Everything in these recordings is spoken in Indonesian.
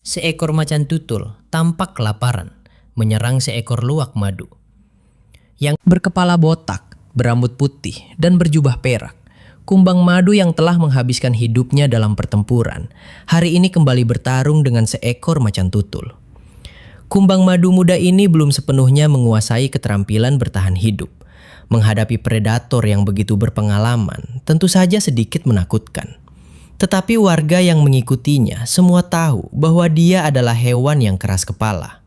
Seekor macan tutul tampak kelaparan menyerang seekor luwak madu yang berkepala botak, berambut putih, dan berjubah perak. Kumbang madu yang telah menghabiskan hidupnya dalam pertempuran, hari ini kembali bertarung dengan seekor macan tutul. Kumbang madu muda ini belum sepenuhnya menguasai keterampilan bertahan hidup. Menghadapi predator yang begitu berpengalaman, tentu saja sedikit menakutkan. Tetapi warga yang mengikutinya semua tahu bahwa dia adalah hewan yang keras kepala.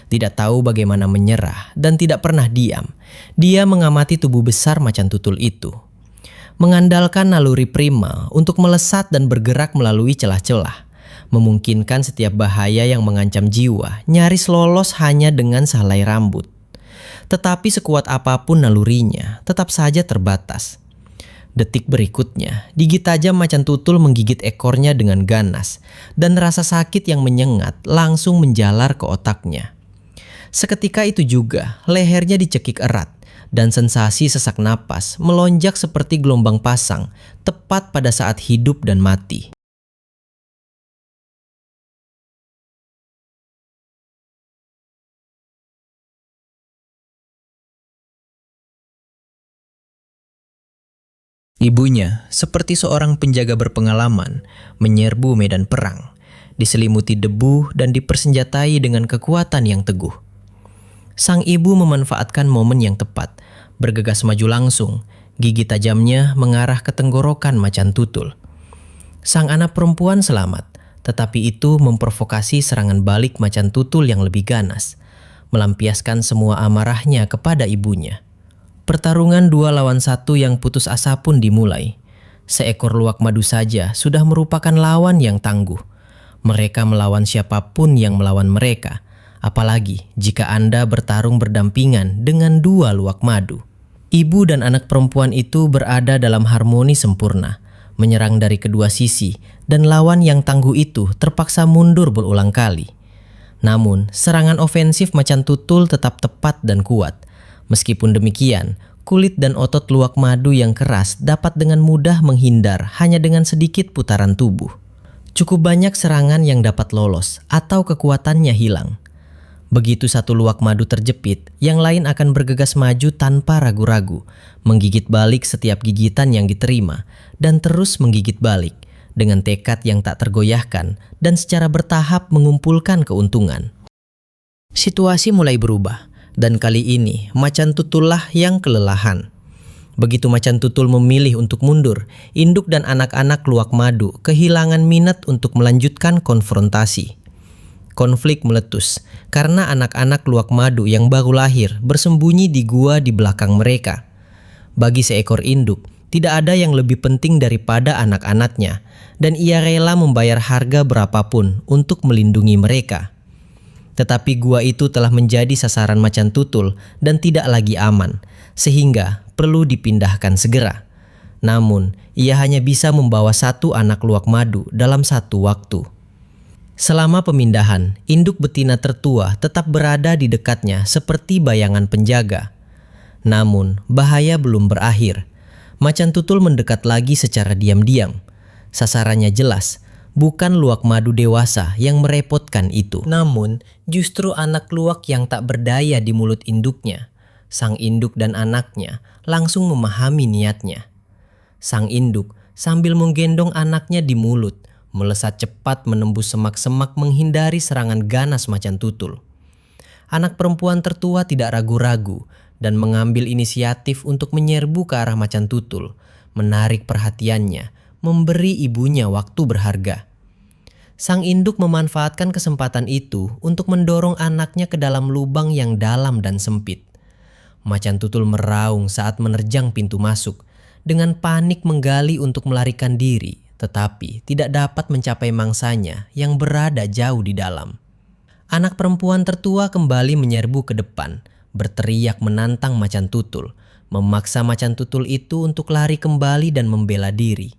Tidak tahu bagaimana menyerah dan tidak pernah diam. Dia mengamati tubuh besar macan tutul itu. Mengandalkan naluri prima untuk melesat dan bergerak melalui celah-celah. Memungkinkan setiap bahaya yang mengancam jiwa nyaris lolos hanya dengan sehelai rambut. Tetapi sekuat apapun nalurinya tetap saja terbatas. Detik berikutnya, gigi tajam macan tutul menggigit ekornya dengan ganas dan rasa sakit yang menyengat langsung menjalar ke otaknya. Seketika itu juga, lehernya dicekik erat dan sensasi sesak napas melonjak seperti gelombang pasang tepat pada saat hidup dan mati. Ibunya, seperti seorang penjaga berpengalaman, menyerbu medan perang, diselimuti debu dan dipersenjatai dengan kekuatan yang teguh. Sang ibu memanfaatkan momen yang tepat, bergegas maju langsung, gigi tajamnya mengarah ke tenggorokan macan tutul. Sang anak perempuan selamat, tetapi itu memprovokasi serangan balik macan tutul yang lebih ganas, melampiaskan semua amarahnya kepada ibunya. Pertarungan 2 lawan 1 yang putus asa pun dimulai. Seekor luwak madu saja sudah merupakan lawan yang tangguh. Mereka melawan siapapun yang melawan mereka. Apalagi jika Anda bertarung berdampingan dengan 2 luwak madu. Ibu dan anak perempuan itu berada dalam harmoni sempurna, menyerang dari kedua sisi, dan lawan yang tangguh itu terpaksa mundur berulang kali. Namun, serangan ofensif macan tutul tetap tepat dan kuat. Meskipun demikian, kulit dan otot luwak madu yang keras dapat dengan mudah menghindar hanya dengan sedikit putaran tubuh. Cukup banyak serangan yang dapat lolos atau kekuatannya hilang. Begitu satu luwak madu terjepit, yang lain akan bergegas maju tanpa ragu-ragu, menggigit balik setiap gigitan yang diterima, dan terus menggigit balik dengan tekad yang tak tergoyahkan dan secara bertahap mengumpulkan keuntungan. Situasi mulai berubah. Dan kali ini, macan tutullah yang kelelahan. Begitu macan tutul memilih untuk mundur, induk dan anak-anak luwak madu kehilangan minat untuk melanjutkan konfrontasi. Konflik meletus karena anak-anak luwak madu yang baru lahir bersembunyi di gua di belakang mereka. Bagi seekor induk, tidak ada yang lebih penting daripada anak-anaknya, dan ia rela membayar harga berapapun untuk melindungi mereka. Tetapi gua itu telah menjadi sasaran macan tutul dan tidak lagi aman, sehingga perlu dipindahkan segera. Namun, ia hanya bisa membawa 1 anak luwak madu dalam satu waktu. Selama pemindahan, induk betina tertua tetap berada di dekatnya seperti bayangan penjaga. Namun, bahaya belum berakhir. Macan tutul mendekat lagi secara diam-diam. Sasarannya jelas. Bukan luwak madu dewasa yang merepotkan itu. Namun, justru anak luwak yang tak berdaya di mulut induknya. Sang induk dan anaknya langsung memahami niatnya. Sang induk sambil menggendong anaknya di mulut, melesat cepat menembus semak-semak menghindari serangan ganas macan tutul. Anak perempuan tertua tidak ragu-ragu dan mengambil inisiatif untuk menyerbu ke arah macan tutul, menarik perhatiannya, memberi ibunya waktu berharga. Sang induk memanfaatkan kesempatan itu untuk mendorong anaknya ke dalam lubang yang dalam dan sempit. Macan tutul meraung saat menerjang pintu masuk, dengan panik menggali untuk melarikan diri, tetapi tidak dapat mencapai mangsanya yang berada jauh di dalam. Anak perempuan tertua kembali menyerbu ke depan, berteriak menantang macan tutul, memaksa macan tutul itu untuk lari kembali dan membela diri.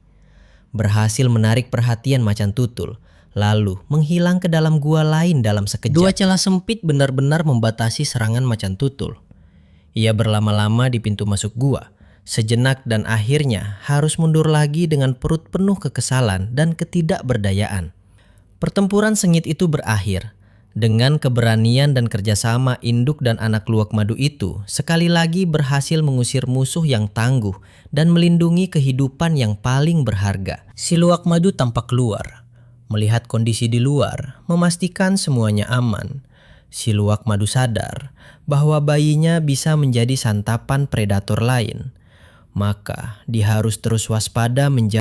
Berhasil menarik perhatian macan tutul, lalu menghilang ke dalam gua lain dalam sekejap. 2 celah sempit benar-benar membatasi serangan macan tutul. Ia berlama-lama di pintu masuk gua, sejenak dan akhirnya harus mundur lagi dengan perut penuh kekesalan dan ketidakberdayaan. Pertempuran sengit itu berakhir. Dengan keberanian dan kerjasama induk dan anak luwak madu itu sekali lagi berhasil mengusir musuh yang tangguh dan melindungi kehidupan yang paling berharga. Si luwak madu tampak keluar, melihat kondisi di luar, memastikan semuanya aman. Si luwak madu sadar bahwa bayinya bisa menjadi santapan predator lain. Maka dia harus terus waspada menjaga